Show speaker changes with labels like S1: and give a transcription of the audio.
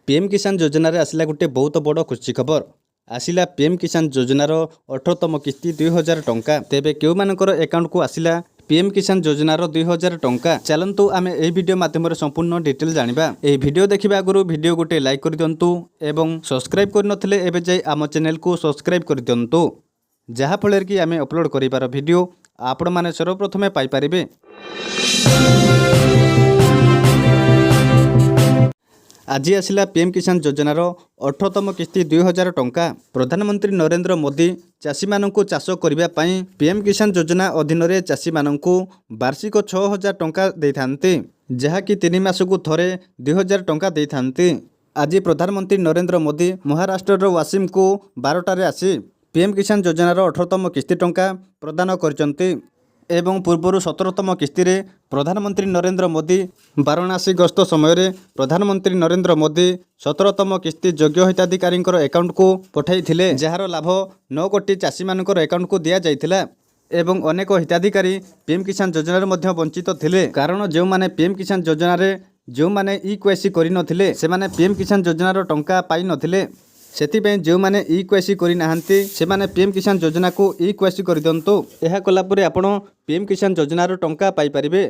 S1: PM किसान योजना रे आसिला गोटे बहुत बड़ खुशी खबर आसिला पीएम किसान योजनार 18तम किस्ती 2000 टंका। तेबे केउ मानकर अकाउंट को आसिला पीएम किसान योजनार 2000 टंका। चलंतु आमे एही वीडियो माध्यम संपूर्ण डिटेल जानिबा। एही वीडियो देखिबा आगु वीडियो गोटे लाइक कर दियंतु एवं सब्सक्राइब कर नथिले एबे जाई आम चैनल को सब्सक्राइब कर दियंतु, जहा फଳରେ कि आमे अपलोड करिबार वीडियो आपण माने सर्वप्रथमे पाई परिबे। आज आसिला पीएम किसान योजनार 18तम किस्ती 2000 टंका। प्रधानमंत्री नरेंद्र मोदी चाषी माननकु चाष करिबा पई पीएम किसान योजना अधीन रे चाषी माननकु वार्षिक 6000 टंका देइथांती, जहा कि 3 मासकु थरे 2000 टंका देइथांती। आज प्रधानमंत्री नरेंद्र मोदी महाराष्ट्र वासिम को 12टारे आसी पीएम किसान योजनार 18तम किस्ती टंका प्रदान करचंती एवं पूर्वर 17तम किस्ती रे प्रधानमंत्री नरेंद्र मोदी वाराणसी गस्त समय प्रधानमंत्री नरेंद्र मोदी 17तम किस्ती योग्य हिताधिकारी अकाउंट को पठाई, जार लाभ 9 कोटी चाषी मानकर अकाउंट को दिया जाइथिला एवं अनेक हिताधिकारी पीएम किसान योजना रे वंचित थिले। कारण जो माने पीएम किसान योजना रे जो माने ई-केवाईसी करि नथिले से माने पीएम किसान योजनार टंका पाई नथिले। सेतिपे जो माने ई-केवाईसी करि नाहंती से माने पीएम किसान योजना को ई-केवाईसी करि दंतो। एहा कला परे आपण पीएम किसान योजनार टंका पाई परिबे।